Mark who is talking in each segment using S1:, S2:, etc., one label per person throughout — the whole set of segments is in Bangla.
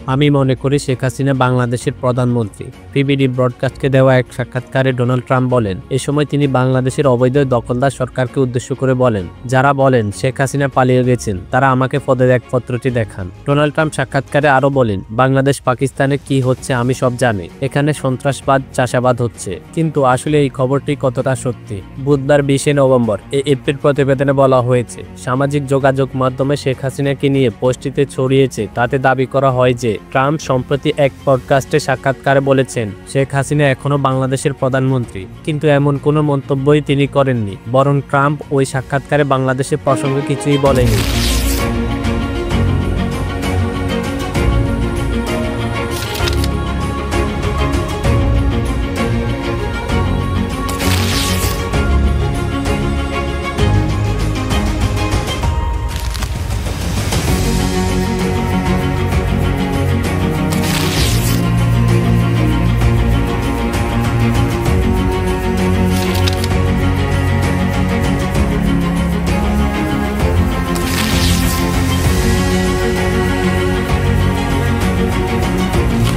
S1: আমি মনে করি শেখ হাসিনা বাংলাদেশের প্রধানমন্ত্রী। পিবিডি ব্রডকাস্টকে দেওয়া এক সাক্ষাৎকারে ডোনাল্ড ট্রাম্প বলেন, এ সময় তিনি বাংলাদেশের অবৈধ দখলদার সরকারকে উদ্দেশ্য করে বলেন, যারা বলেন শেখ হাসিনা পালিয়ে গেছেন তারা আমাকে পদত্যাগপত্রটি দেখান। ডোনাল্ড ট্রাম্প সাক্ষাৎকারে আরও বলেন, বাংলাদেশ পাকিস্তানে কি হচ্ছে আমি সব জানি, এখানে সন্ত্রাসবাদ চাষাবাদ হচ্ছে, কিন্তু আসলে এই খবরটি কতটা সত্যি। বুধবার 20 নভেম্বর এএফপির প্রতিবেদনে বলা হয়েছে, সামাজিক যোগাযোগ মাধ্যমে শেখ হাসিনাকে নিয়ে পোস্টটিতে ছড়িয়েছে। তাতে দাবি করা হয় যে ট্রাম্প সম্প্রতি এক পডকাস্টে সাক্ষাৎকারে বলেছেন শেখ হাসিনা এখনো বাংলাদেশের প্রধানমন্ত্রী, কিন্তু এমন কোনো মন্তব্যই তিনি করেননি। বরং ট্রাম্প ওই সাক্ষাৎকারে বাংলাদেশের প্রসঙ্গে কিছুই বলেনি।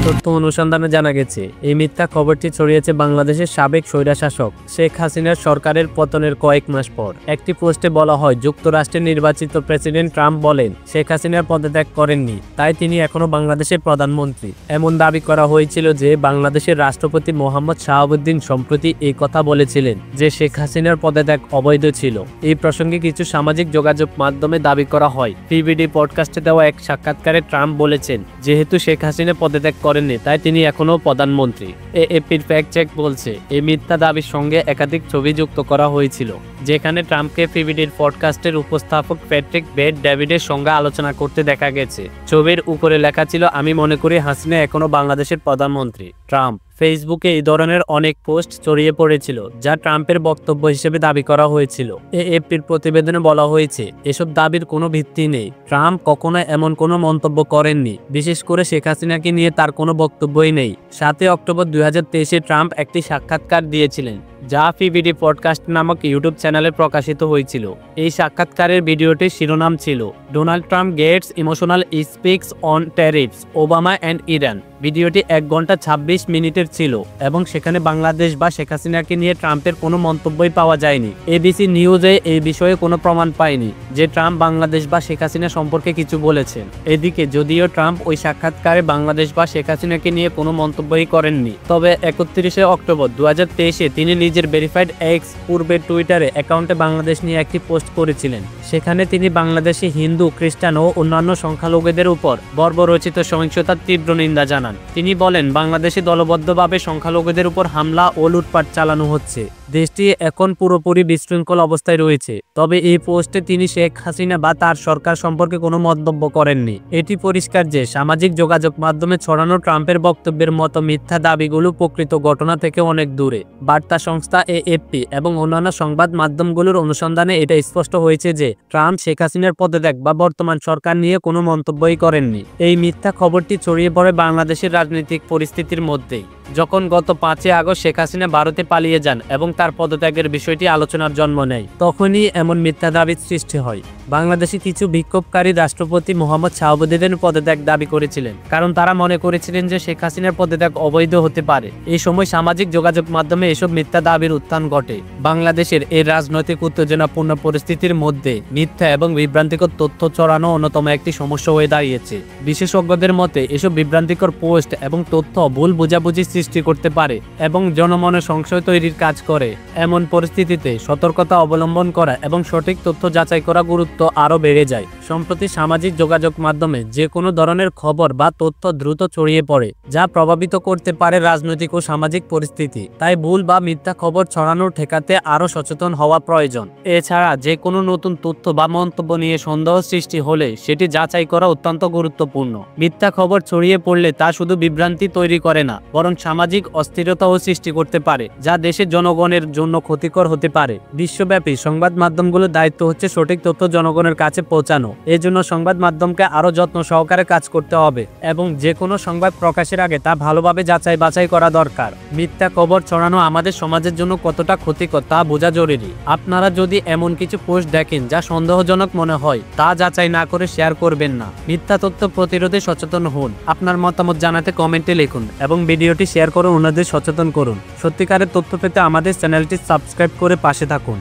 S1: তথ্য অনুসন্ধানে জানা গেছে, এই মিথ্যা খবরটি ছড়িয়েছে বাংলাদেশের সাবেক স্বৈরশাসক শেখ হাসিনার সরকারের পতনের কয়েক মাস পর। একটি পোস্টে বলা হয়, যুক্তরাষ্ট্রের নির্বাচিত প্রেসিডেন্ট ট্রাম্প বলেন শেখ হাসিনার পদত্যাগ করেননি, তাই তিনি এখনো বাংলাদেশের প্রধানমন্ত্রী। এমন দাবি করা হয়েছিল যে বাংলাদেশের রাষ্ট্রপতি মোহাম্মদ শাহাবুদ্দিন সম্প্রতি এই কথা বলেছিলেন যে শেখ হাসিনার পদত্যাগ অবৈধ ছিল। এই প্রসঙ্গে কিছু সামাজিক যোগাযোগ মাধ্যমে দাবি করা হয়। পিবিডি পডকাস্টে দেওয়া এক সাক্ষাৎকারে ট্রাম্প বলেছেন, যেহেতু শেখ হাসিনা পদত্যাগ করেননি তাই তিনি এখনো প্রধানমন্ত্রী। এএফপির ফ্যাক্ট চেক বলছে, এই মিথ্যা দাবির সঙ্গে একাধিক ছবি যুক্ত করা হয়েছিল, যেখানে ট্রাম্পকে পিবিডির পডকাস্টের উপস্থাপক প্যাট্রিক বেট ডেভিডের সঙ্গে আলোচনা করতে দেখা গেছে। ছবির উপরে লেখা ছিল, আমি মনে করি হাসিনা এখনো বাংলাদেশের প্রধানমন্ত্রী। ট্রাম্প ফেসবুকে এই ধরনের অনেক পোস্ট ছড়িয়ে পড়েছিল, যা ট্রাম্পের বক্তব্য হিসেবে দাবি করা হয়েছিল। এএফপির প্রতিবেদনে বলা হয়েছে, এসব দাবির কোনো ভিত্তি নেই। ট্রাম্প কখনো এমন কোনো মন্তব্য করেননি, বিশেষ করে শেখ হাসিনাকে নিয়ে তার কোনো বক্তব্যই নেই। 7 অক্টোবর 2023-এ ট্রাম্প একটি সাক্ষাৎকার দিয়েছিলেন, যা পিবিডি পডকাস্ট নামক ইউটিউব চ্যানেলে প্রকাশিত হয়েছিল। এই সাক্ষাৎকারের ভিডিওটির শিরোনাম ছিল, Donald Trump gets emotional speaks on tariffs, Obama and Iran. ভিডিওটি 1 ঘন্টা 26 মিনিটের ছিল এবং সেখানে বাংলাদেশ বা শেখ হাসিনাকে নিয়ে ট্রাম্পের কোনো মন্তব্যই পাওয়া যায়নি। এবিসি নিউজে এই বিষয়ে কোনো প্রমাণ পায়নি যে ট্রাম্প বাংলাদেশ বা শেখ হাসিনা সম্পর্কে কিছু বলেছেন। এদিকে যদিও ট্রাম্প ওই সাক্ষাৎকারে বাংলাদেশ বা শেখ হাসিনাকে নিয়ে কোনো মন্তব্যই করেননি, তবে 31 অক্টোবর 2023-এ তিনি নিজের ভেরিফাইড এক্স পূর্বের টুইটারে অ্যাকাউন্টে বাংলাদেশ নিয়ে একটি পোস্ট করেছিলেন। সেখানে তিনি বাংলাদেশি হিন্দু, খ্রিস্টান ও অন্যান্য সংখ্যালঘুদের উপর বর্বরচিত সহিংসতার তীব্র নিন্দা জানান। তিনি বলেন, বাংলাদেশে দলবদ্ধভাবে সংখ্যালঘুদের উপর হামলা ও লুটপাট চালানো হচ্ছে। দেশটি এখন পুরোপুরি বিশৃঙ্খল অবস্থায় রয়েছে। তবে এই পোস্টে তিনি শেখ হাসিনা বা তার সরকার সম্পর্কে কোনো মন্তব্য করেননি। এটি পরিষ্কার যে সামাজিক যোগাযোগ মাধ্যমে ছড়ানো ট্রাম্পের বক্তব্যের মতো মিথ্যা দাবিগুলো প্রকৃত ঘটনা থেকে অনেক দূরে। বার্তা সংস্থা এএফপি এবং অন্যান্য সংবাদ মাধ্যমগুলোর অনুসন্ধানে এটা স্পষ্ট হয়েছে যে ট্রাম্প শেখ হাসিনার পদত্যাগ বা বর্তমান সরকার নিয়ে কোনো মন্তব্যই করেননি। এই মিথ্যা খবরটি ছড়িয়ে পড়ে বাংলাদেশের রাজনৈতিক পরিস্থিতির মধ্যেই, যখন গত 5 আগস্ট শেখ হাসিনা ভারতে পালিয়ে যান এবং তার পদত্যাগের বিষয়টি আলোচনার জন্ম নেয়। তখনই এমন মিথ্যা দাবির সৃষ্টি হয়। বাংলাদেশে কিছু বিক্ষোভকারী রাষ্ট্রপতি মোহাম্মদ শাহাবুদ্দিনের পদত্যাগ দাবি করেছিলেন, কারণ তারা মনে করেছিলেন যে শেখ হাসিনার পদত্যাগ অবৈধ হতে পারে। এই সময় সামাজিক যোগাযোগ মাধ্যমে এসব মিথ্যা দাবির উত্থান ঘটে। বাংলাদেশের এই রাজনৈতিক উত্তেজনাপূর্ণ পরিস্থিতির মধ্যে মিথ্যা এবং বিভ্রান্তিকর তথ্য ছড়ানো অন্যতম একটি সমস্যা হয়ে দাঁড়িয়েছে। বিশেষজ্ঞদের মতে এসব বিভ্রান্তিকর পোস্ট এবং তথ্য ভুল বোঝাবুঝি সৃষ্টি করতে পারে এবং জনমনে সংশয় তৈরির কাজ করে। এমন পরিস্থিতিতে সতর্কতা অবলম্বন করা এবং সঠিক তথ্য যাচাই করা গুরুত্ব আরও বেড়ে যায়। সম্প্রতি সামাজিক যোগাযোগ মাধ্যমে যে কোনো ধরনের খবর বা তথ্য দ্রুত ছড়িয়ে পড়ে, যা প্রভাবিত করতে পারে রাজনৈতিক ও সামাজিক পরিস্থিতি। তাই ভুল বা মিথ্যা খবর ছড়ানোর ঠেকাতে আরও সচেতন হওয়া প্রয়োজন। এছাড়া যে কোনো নতুন তথ্য বা মন্তব্য নিয়ে সন্দেহ সৃষ্টি হলে সেটি যাচাই করা অত্যন্ত গুরুত্বপূর্ণ। মিথ্যা খবর ছড়িয়ে পড়লে তা শুধু বিভ্রান্তি তৈরি করে না, বরং সামাজিক অস্থিরতাও সৃষ্টি করতে পারে, যা দেশের জনগণের জনগণের জন্য ক্ষতিকর হতে পারে। বিশ্বব্যাপী সংবাদ মাধ্যমগুলোর দায়িত্ব হচ্ছে সঠিক তথ্য জনগণের কাছে পৌঁছানো। এজন্য সংবাদ মাধ্যমকে আরও যত্ন সহকারে কাজ করতে হবে এবং যে কোনো সংবাদ প্রকাশের আগে তা ভালোভাবে যাচাই বাছাই করা দরকার। মিথ্যা খবর ছড়ানো আমাদের সমাজের জন্য কতটা ক্ষতিকর তা বোঝা জরুরি। আপনারা যদি এমন কিছু পোস্ট দেখেন যা সন্দেহজনক মনে হয়, তা যাচাই না করে শেয়ার করবেন না। মিথ্যা তথ্য প্রতিরোধে সচেতন হন। আপনার মতামত জানাতে কমেন্টে লিখুন এবং ভিডিওটি শেয়ার করে অন্যদের সচেতন করুন। সত্যিকারের তথ্য পেতে আমাদের চ্যানেলটি সাবস্ক্রাইব করে পাশে থাকুন।